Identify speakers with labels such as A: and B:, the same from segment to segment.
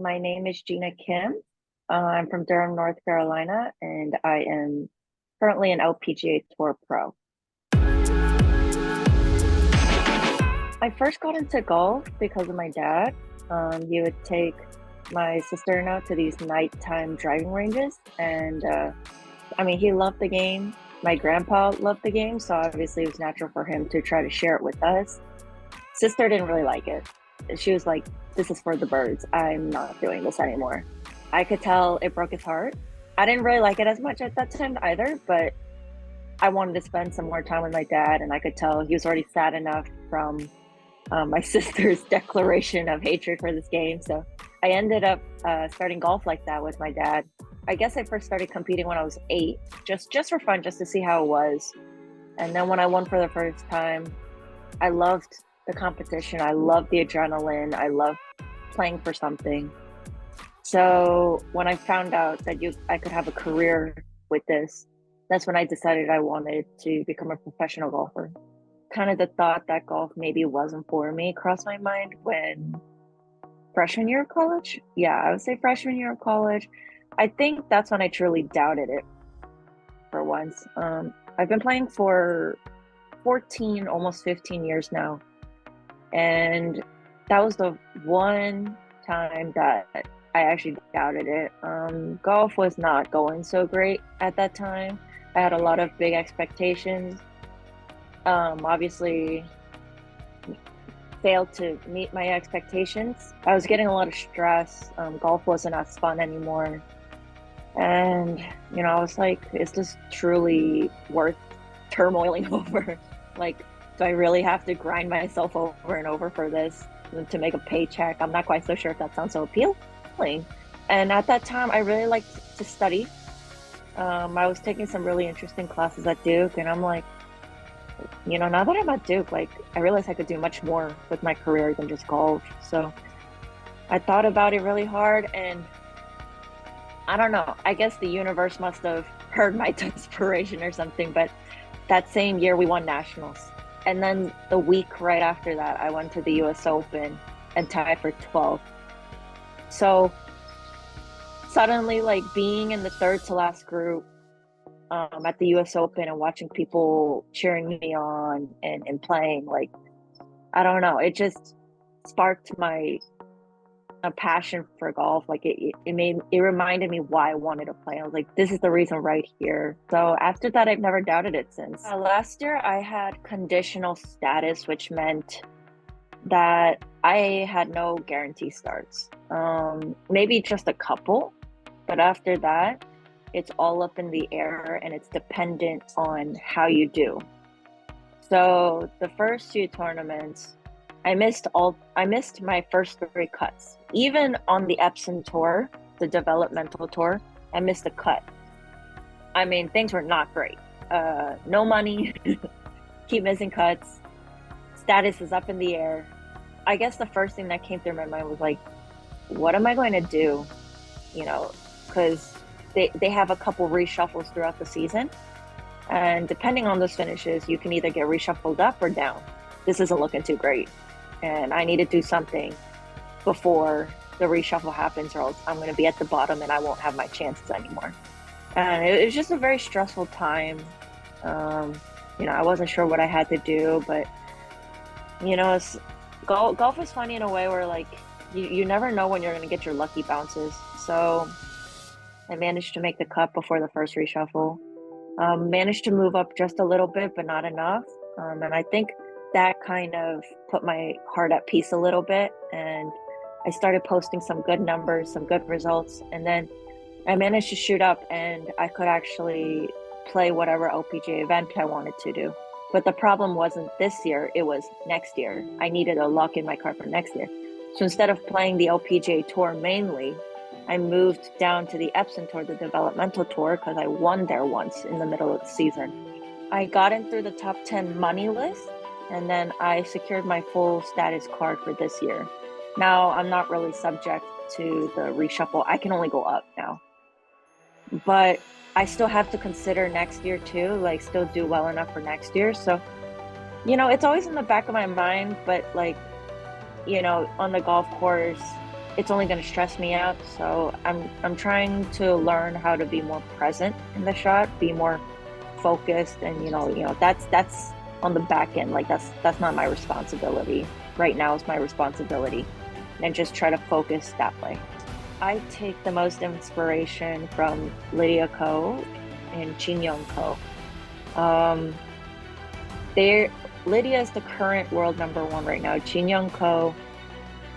A: My name is Gina Kim. I'm from Durham, North Carolina, and I am currently an LPGA Tour pro. I first got into golf because of my dad. He would take my sister and I to these nighttime driving ranges, and he loved the game. My grandpa loved the game, so obviously it was natural for him to try to share it with us. Sister didn't really like it. She was like, "This is for the birds. I'm not doing this anymore." I could tell it broke his heart. I didn't really like it as much at that time either, but I wanted to spend some more time with my dad, and I could tell he was already sad enough from my sister's declaration of hatred for this game. So I ended up starting golf like that with my dad. I guess I first started competing when I was 8, just for fun, just to see how it was. And then when I won for the first time, I loved the competition. I loved the adrenaline. I loved playing for something. So when I found out that I could have a career with this, that's when I decided I wanted to become a professional golfer. Kind of the thought that golf maybe wasn't for me crossed my mind when freshman year of college. Yeah, I would say freshman year of college. I think that's when I truly doubted it for once. I've been playing for 14, almost 15 years now. And that was the one time that I actually doubted it. Golf was not going so great at that time. I had a lot of big expectations. Obviously, failed to meet my expectations. I was getting a lot of stress. Golf wasn't as fun anymore. And, I was like, is this truly worth turmoiling over? Like, do I really have to grind myself over and over for this to make a paycheck? I'm not quite so sure if that sounds so appealing. And at that time, I really liked to study. I was taking some really interesting classes at Duke, and I'm like, now that I'm at Duke, like, I realized I could do much more with my career than just golf. So I thought about it really hard, and I don't know. I guess the universe must have heard my desperation or something, but that same year we won nationals. And then the week right after that, I went to the US Open and tied for 12th. So suddenly, like being in the third to last group at the US Open and watching people cheering me on and playing, like, I don't know, it just sparked my a passion for golf. Like it reminded me why I wanted to play. I was like, this is the reason right here. So after that, I've never doubted it since. Last year, I had conditional status, which meant that I had no guarantee starts. Maybe just a couple, but after that, it's all up in the air and it's dependent on how you do. So the first few tournaments, I missed my first 3 cuts. Even on the Epson tour, the developmental tour, I missed a cut. I mean, things were not great. No money, keep missing cuts, status is up in the air. I guess the first thing that came through my mind was like, what am I going to do? Because they have a couple reshuffles throughout the season. And depending on those finishes, you can either get reshuffled up or down. This isn't looking too great. And I need to do something before the reshuffle happens, or else I'm going to be at the bottom and I won't have my chances anymore. And it was just a very stressful time. I wasn't sure what I had to do, but golf is funny in a way where like you never know when you're going to get your lucky bounces. So I managed to make the cut before the first reshuffle. Managed to move up just a little bit, but not enough. And I think that kind of put my heart at peace a little bit. And I started posting some good numbers, some good results. And then I managed to shoot up and I could actually play whatever LPGA event I wanted to do. But the problem wasn't this year, it was next year. I needed to lock in my card for next year. So instead of playing the LPGA tour mainly, I moved down to the Epson tour, the developmental tour, because I won there once in the middle of the season. I got in through the top 10 money list, and then I secured my full status card for this year. Now I'm not really subject to the reshuffle. I can only go up now. But I still have to consider next year too, like still do well enough for next year. So, it's always in the back of my mind, but like, on the golf course, it's only going to stress me out. So I'm trying to learn how to be more present in the shot, be more focused, and that's on the back end. Like that's not my responsibility. Right now is my responsibility, and just try to focus that way. I take the most inspiration from Lydia Ko and Chin Young Ko. Um, they're Lydia is the current world number one right now. Chin Young Ko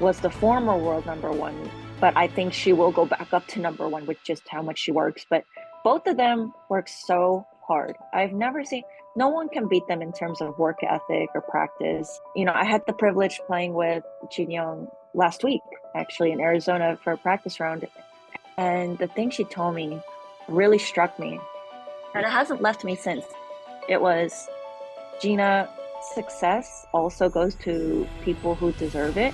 A: was the former world number one, but I think she will go back up to number one with just how much she works. But both of them work so hard. I've never seen, no one can beat them in terms of work ethic or practice. I had the privilege playing with Jin Young last week, actually, in Arizona for a practice round. And the thing she told me really struck me, and it hasn't left me since. It was, Gina, success also goes to people who deserve it,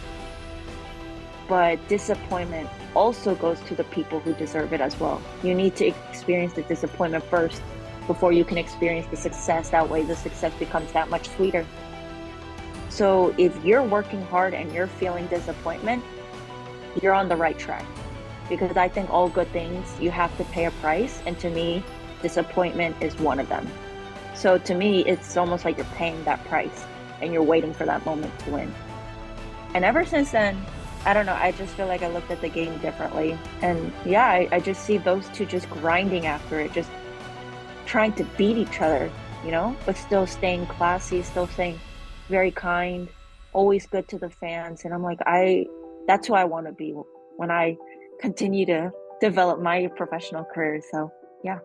A: but disappointment also goes to the people who deserve it as well. You need to experience the disappointment first before you can experience the success. That way, the success becomes that much sweeter. So, if you're working hard and you're feeling disappointment, you're on the right track. Because I think all good things, you have to pay a price. And to me, disappointment is one of them. So, to me, it's almost like you're paying that price and you're waiting for that moment to win. And ever since then, I don't know, I just feel like I looked at the game differently. And yeah, I just see those two just grinding after it, just trying to beat each other, but still staying classy, still staying very kind, always good to the fans. And I'm like, that's who I want to be when I continue to develop my professional career. So yeah.